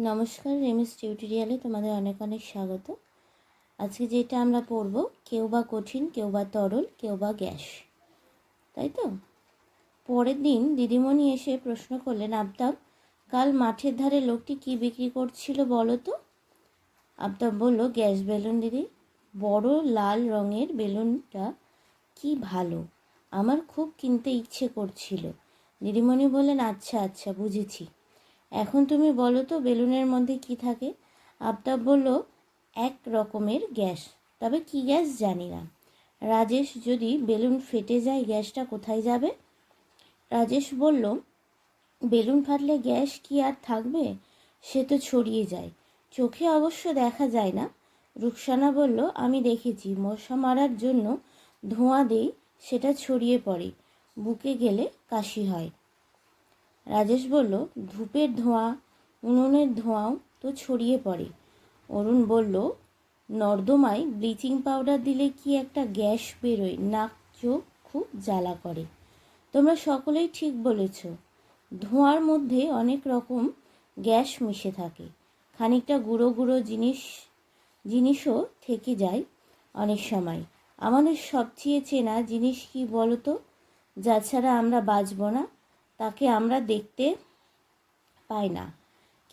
নমস্কার, রেমিস টিউটোরিয়ালে তোমাদের অনেক অনেক স্বাগত। আজকে যেটা আমরা পড়ব, কেউ বা কঠিন, কেউ বা তরল, কেউ বা গ্যাস, তাই তো? পরের দিন দিদিমণি এসে প্রশ্ন করলেন, আফতাব, কাল মাঠের ধারে লোকটি কি বিক্রি করছিল বলো তো? আফতাব বলল, গ্যাস বেলুন দিদি। বড় লাল রঙের বেলুনটা কি ভালো, আমার খুব কিনতে ইচ্ছে করছিল। দিদিমণি বললেন, আচ্ছা আচ্ছা, বুঝেছি। এখন তুমি বলো তো বেলুনের মধ্যে কি থাকে? আফতাব বলল, এক রকমের গ্যাস, তবে কি গ্যাস জানি না। রাজেশ, যদি বেলুন ফেটে যায় গ্যাসটা কোথায় যাবে? রাজেশ বলল, বেলুন ফাটলে গ্যাস কি আর থাকবে? সে তো ছড়িয়ে যায়, চোখে অবশ্য দেখা যায় না। রুকসানা বলল, আমি দেখেছি, মশা মারার জন্য ধোঁয়া দেই, সেটা ছড়িয়ে পড়ে, বুকে গেলে কাশি হয়। রাজেশ বলল, ধূপের ধোঁয়া, উনুনের ধোঁয়াও তো ছড়িয়ে পড়ে। অরুণ বলল, নর্দমায় ব্লিচিং পাউডার দিলে কি একটা গ্যাস বেরোয়, নাক চোখ খুব জ্বালা করে। তোমরা সকলেই ঠিক বলেছ, ধোঁয়ার মধ্যে অনেক রকম গ্যাস মিশে থাকে, খানিকটা গুঁড়ো গুঁড়ো জিনিসও থেকে যায় অনেক সময়। আমাদের সবচেয়ে চেনা জিনিস কি বলো তো, যা ছাড়া আমরা বাঁচব না? তাকে আমরা দেখতে পাই না,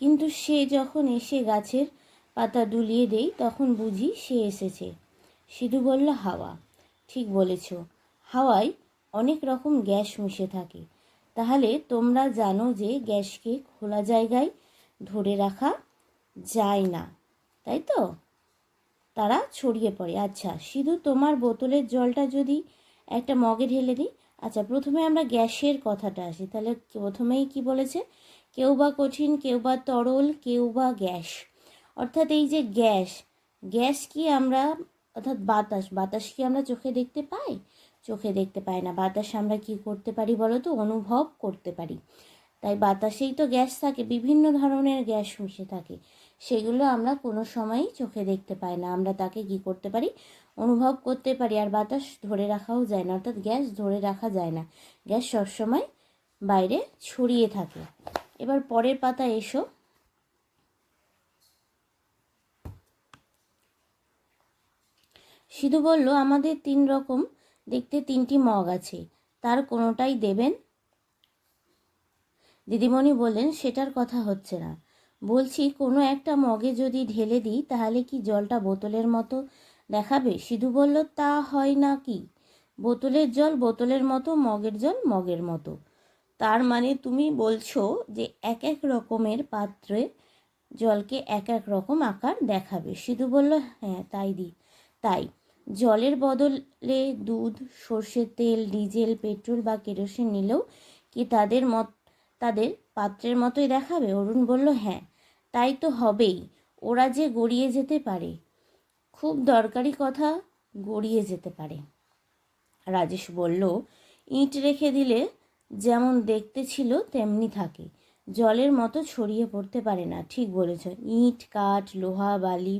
কিন্তু সে যখন এসে গাছের পাতা দুলিয়ে দেই তখন বুঝি সে এসেছে। সিধু বলল, হাওয়া। ঠিক বলেছ, হাওয়ায় অনেক রকম গ্যাস মিশে থাকে। তাহলে তোমরা জানো যে গ্যাসকে খোলা জায়গায় ধরে রাখা যায় না, তাই তো? তারা ছড়িয়ে পড়ে। আচ্ছা সিধু, তোমার বোতলের জলটা যদি একটা মগে ঢেলে দিই। আচ্ছা, প্রথমে আমরা গ্যাসের কথাটা আসি। তাহলে প্রথমেই কি বলেছে? কেউ বা কঠিন, কেউ বা তরল, কেউ বা গ্যাস। অর্থাৎ এই যে গ্যাস, গ্যাস কি আমরা, অর্থাৎ বাতাস কি আমরা চোখে দেখতে পাই? চোখে দেখতে পাই না। বাতাস আমরা কি করতে পারি বলো তো? অনুভব করতে পারি। তাই বাতাসেই তো গ্যাস থাকে, বিভিন্ন ধরনের গ্যাস মিশে থাকে, সেগুলো আমরা কোনো সময়ই চোখে দেখতে পাই না। আমরা তাকে কি করতে পারি? অনুভব করতে পারি। আর বাতাস ধরে রাখাও যায় না, অর্থাৎ গ্যাস ধরে রাখা যায় না, গ্যাস সবসময় বাইরে ছড়িয়ে থাকে। এবার পরের পাতা এসো। সিধু বলল, আমাদের 3 রকম দেখতে 3টি মগ আছে, তার কোনোটাই দেবেন? দিদিমণি বললেন, সেটার কথা হচ্ছে না, বলছি কোনো একটা মগে যদি ঢেলে দিই তাহলে কি জলটা বোতলের মতো দেখাবে? সিধু বলল, তা হয় না কি? বোতলের জল বোতলের মতো, মগের জল মগের মতো। তার মানে তুমি বলছো যে এক এক রকমের পাত্রে জলকে এক এক রকম আকার দেখাবে? সিধু বলল, হ্যাঁ তাই জলের বদলে দুধ, সর্ষের তেল, ডিজেল, পেট্রোল বা কেরোসিন নিলেও কি তাদের পাত্রের মতোই দেখাবে? অরুণ বলল, হ্যাঁ তাই তো হবেই, ওরা যে গড়িয়ে যেতে পারে, খুব দরকারি কথা, গড়িয়ে যেতে পারে। রাজেশ বলল, ইট রেখে দিলে যেমন দেখতে ছিল তেমনি থাকে, জলের মতো ছড়িয়ে পড়তে পারে না। ঠিক বলেছ, ইট, কাঠ, লোহা, বালি,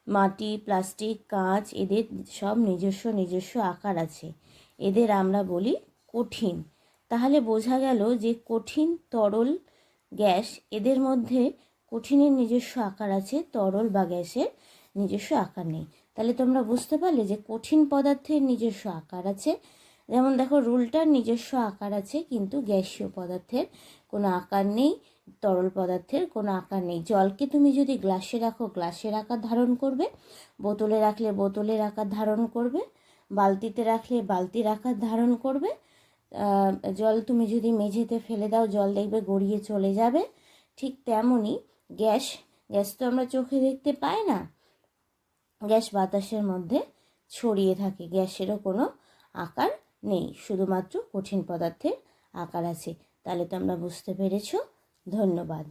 মাটি, প্লাস্টিক, কাঁচ, এদের সব নিজস্ব নিজস্ব আকার আছে, এদের আমরা বলি কঠিন। তাহলে বোঝা গেল যে কঠিন, তরল, গ্যাস, এদের মধ্যে কঠিনের নিজস্ব আকার আছে, তরল বা গ্যাসের নিজস্ব আকার নেই। তাহলে তোমরা বুঝতে পারলে যে কঠিন পদার্থের নিজস্ব আকার আছে, যেমন দেখো রুলটার নিজস্ব আকার আছে, কিন্তু গ্যাসীয় পদার্থের কোনো আকার নেই, তরল পদার্থের কোনো আকার নেই। জলকে তুমি যদি গ্লাসে রাখো গ্লাসের আকার ধারণ করবে, বোতলে রাখলে বোতলের আকার ধারণ করবে, বালতিতে রাখলে বালতির আকার ধারণ করবে। জল তুমি যদি মেঝেতে ফেলে দাও জল দেখবে গড়িয়ে চলে যাবে। ঠিক তেমনই গ্যাস, গ্যাস তো আমরা চোখে দেখতে পাই না, গ্যাস বাতাসের মধ্যে ছড়িয়ে থাকে, গ্যাসেরও কোনো আকার নেই, শুধুমাত্র কঠিন পদার্থের আকার আছে। তাহলে তোমরা বুঝতে পেরেছো। ধন্যবাদ।